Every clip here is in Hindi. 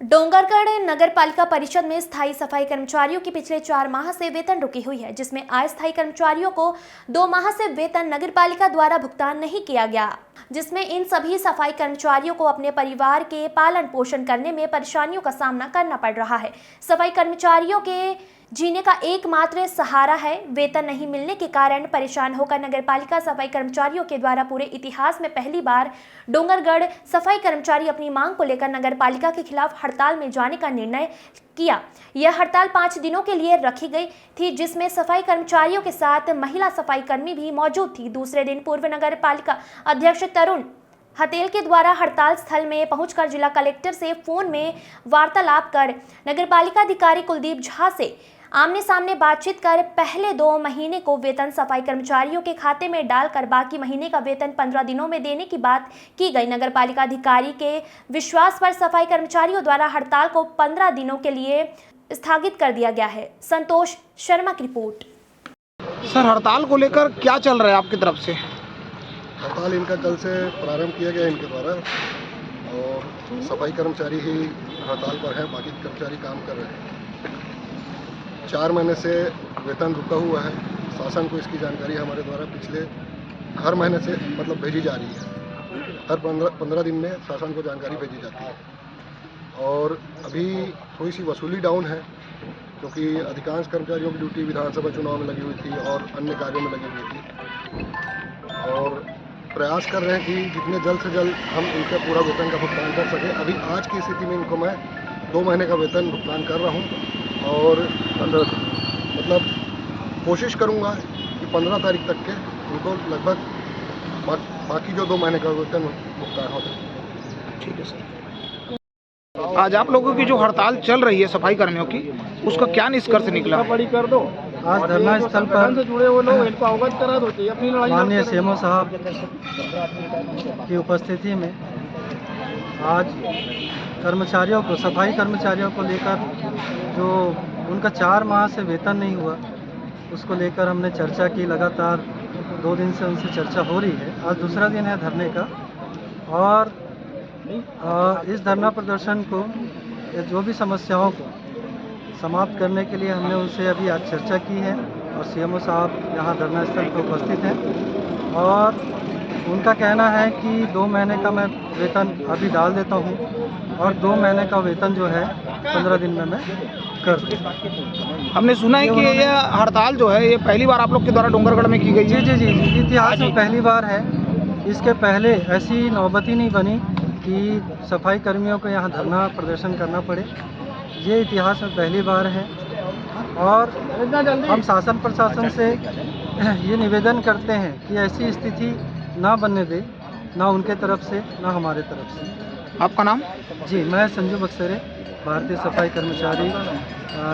डोंगरगढ़ नगर पालिका परिषद में स्थायी सफाई कर्मचारियों की पिछले 4 माह से वेतन रुकी हुई है, जिसमें अस्थायी कर्मचारियों को 2 माह से वेतन नगर पालिका द्वारा भुगतान नहीं किया गया, जिसमें इन सभी सफाई कर्मचारियों को अपने परिवार के पालन पोषण करने में परेशानियों का सामना करना पड़ रहा है। सफाई कर्मचारियों के जीने का एकमात्र सहारा है। वेतन नहीं मिलने के कारण परेशान होकर नगरपालिका सफाई कर्मचारियों के द्वारा पूरे इतिहास में पहली बार डोंगरगढ़ सफाई कर्मचारी अपनी मांग को लेकर नगरपालिका के खिलाफ हड़ताल में जाने का निर्णय किया। यह हड़ताल 5 दिनों के लिए रखी गई थी, जिसमें सफाई कर्मचारियों के साथ महिला सफाई कर्मी भी मौजूद थी। दूसरे दिन पूर्व नगरपालिका अध्यक्ष तरुण हतेल के द्वारा हड़ताल स्थल में पहुंचकर जिला कलेक्टर से फोन में वार्तालाप कर नगरपालिका अधिकारी कुलदीप झा से आमने सामने बातचीत कर पहले 2 महीने को वेतन सफाई कर्मचारियों के खाते में डालकर बाकी महीने का वेतन 15 दिनों में देने की बात की गई। नगरपालिका अधिकारी के विश्वास पर सफाई कर्मचारियों द्वारा हड़ताल को 15 दिनों के लिए स्थगित कर दिया गया है। संतोष शर्मा की रिपोर्ट। सर, हड़ताल को लेकर क्या चल रहा है आपकी तरफ से? हड़ताल इनका कल से प्रारंभ किया गया इनके द्वारा, और सफाई कर्मचारी ही हड़ताल पर हैं, बाकी कर्मचारी काम कर रहे हैं। 4 महीने से वेतन रुका हुआ है। शासन को इसकी जानकारी हमारे द्वारा पिछले हर महीने से भेजी जा रही है। हर 15 दिन में शासन को जानकारी भेजी जाती है। और अभी थोड़ी सी वसूली डाउन है, क्योंकि अधिकांश कर्मचारियों की ड्यूटी विधानसभा चुनाव में लगी हुई थी और अन्य कार्यों में लगी हुई थी, और प्रयास कर रहे हैं कि जितने जल्द से जल्द हम इनका पूरा वेतन का भुगतान कर सकें। अभी आज की स्थिति में इनको मैं 2 महीने का वेतन भुगतान कर रहा हूं, और कोशिश करूंगा कि 15 तारीख तक के उनको लगभग बाकी जो 2 महीने का वेतन भुगतान हो जाए। ठीक है सर। आज आप लोगों की जो हड़ताल चल रही है सफाई कर्मियों की, उसका क्या निष्कर्ष निकला? कर दो। आज धरना स्थल पर जुड़े वो लोग इनको अवगत करा दो कि अपनी लड़ाई माननीय सीएमओ साहब की उपस्थिति में आज कर्मचारियों को, सफाई कर्मचारियों को लेकर जो उनका 4 माह से वेतन नहीं हुआ, उसको लेकर हमने चर्चा की। लगातार 2 दिन से उनसे चर्चा हो रही है। आज दूसरा दिन है धरने का, और इस धरना प्रदर्शन को, जो भी समस्याओं को समाप्त करने के लिए हमने उनसे अभी आज चर्चा की है, और सीएमओ साहब यहाँ धरना स्थल पर उपस्थित हैं। और उनका कहना है कि 2 महीने का मैं वेतन अभी डाल देता हूँ, और 2 महीने का वेतन जो है 15 दिन में मैं कर दूँ। हमने सुना है कि ये हड़ताल जो है ये पहली बार आप लोग के द्वारा डोंगरगढ़ में की गई है। जी, इतिहास में पहली बार है। इसके पहले ऐसी नौबत ही नहीं बनी कि सफाई कर्मियों को यहाँ धरना प्रदर्शन करना पड़े। ये इतिहास में पहली बार है, और हम शासन प्रशासन से ये निवेदन करते हैं कि ऐसी स्थिति ना बनने दे, ना उनके तरफ से ना हमारे तरफ से। आपका नाम? जी, मैं संजू बक्सरे, भारतीय सफाई कर्मचारी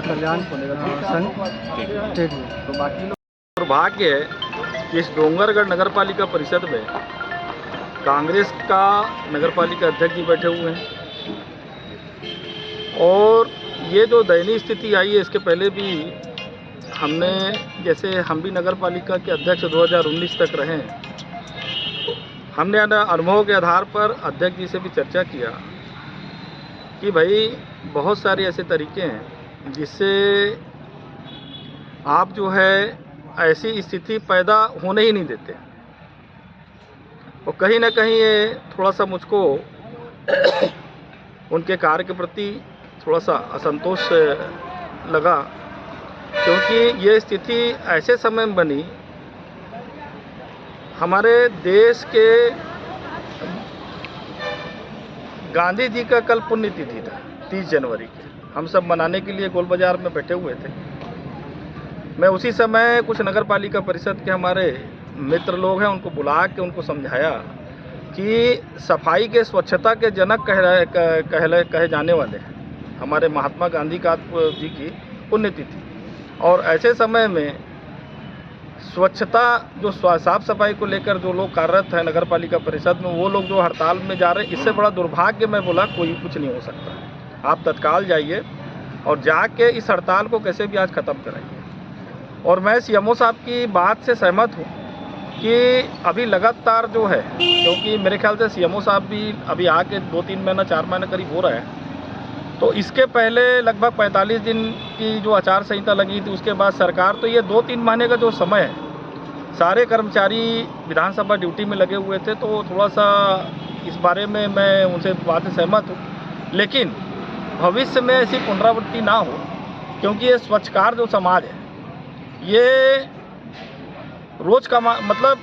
कल्याण संघ टेडी। दुर्भाग्य है कि इस डोंगरगढ़ नगर पालिका परिषद में कांग्रेस का नगर पालिका अध्यक्ष जी बैठे हुए हैं, और ये जो दयनीय स्थिति आई है, इसके पहले भी हमने, जैसे हम भी नगर पालिका के अध्यक्ष 2019 तक रहे, हमने अनुभव के आधार पर अध्यक्ष जी से भी चर्चा किया कि भाई बहुत सारे ऐसे तरीके हैं जिससे आप जो है ऐसी स्थिति पैदा होने ही नहीं देते, और कहीं ना कहीं ये थोड़ा सा मुझको उनके कार्य के प्रति थोड़ा सा असंतोष लगा, क्योंकि ये स्थिति ऐसे समय में बनी। हमारे देश के गांधी जी का कल पुण्यतिथि था, 30 जनवरी के। हम सब मनाने के लिए गोल बाजार में बैठे हुए थे। मैं उसी समय कुछ नगर पालिका परिषद के हमारे मित्र लोग हैं, उनको बुला के उनको समझाया कि सफाई के स्वच्छता के जनक कहे जाने वाले हैं हमारे महात्मा गांधी जी की पुण्यतिथि, और ऐसे समय में स्वच्छता, जो साफ सफाई को लेकर जो लोग कार्यरत हैं नगर पालिका परिषद में, वो लोग जो हड़ताल में जा रहे हैं, इससे बड़ा दुर्भाग्य मैं बोला कोई कुछ नहीं हो सकता। आप तत्काल जाइए और जाके इस हड़ताल को कैसे भी आज ख़त्म कराइए। और मैं सीएमओ साहब की बात से सहमत हूँ कि अभी लगातार जो है, क्योंकि मेरे ख्याल से सीएमओ साहब भी अभी आके 2-3 महीना 4 महीने करीब हो रहा है, तो इसके पहले लगभग 45 दिन की जो आचार संहिता लगी थी, उसके बाद सरकार तो ये 2-3 महीने का जो समय है, सारे कर्मचारी विधानसभा ड्यूटी में लगे हुए थे, तो थोड़ा सा इस बारे में मैं उनसे बात से सहमत हूँ। लेकिन भविष्य में ऐसी पुनरावृत्ति ना हो, क्योंकि ये स्वच्छकार जो समाज है, ये रोज़ का मतलब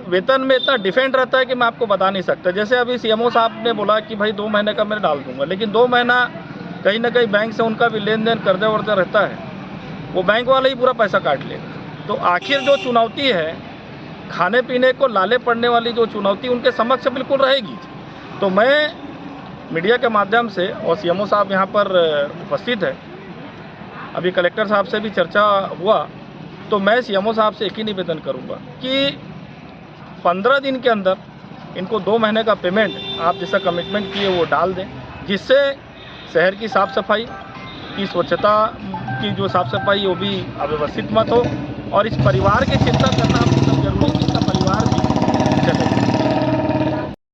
वेतन में इतना डिफेंड रहता है कि मैं आपको बता नहीं सकता। जैसे अभी सीएमओ साहब ने बोला कि भाई 2 महीने का मैं डाल दूंगा, लेकिन 2 महीना कहीं ना कहीं बैंक से उनका भी लेन देन कर्जा वर्जा रहता है, वो बैंक वाला ही पूरा पैसा काट लेगा। तो आखिर जो चुनौती है, खाने पीने को लाले पड़ने वाली जो चुनौती उनके समक्ष बिल्कुल रहेगी। तो मैं मीडिया के माध्यम से, और सीएमओ साहब यहाँ पर उपस्थित है, अभी कलेक्टर साहब से भी चर्चा हुआ, तो मैं सीएमओ साहब से एक ही निवेदन करूँगा कि 15 दिन के अंदर इनको 2 महीने का पेमेंट आप जैसा कमिटमेंट किए वो डाल दें, जिससे शहर की साफ़ सफाई की, स्वच्छता की जो साफ़ सफाई वो भी अव्यवस्थित मत हो, और इस परिवार की चिंता करना हम सब जरूरी है।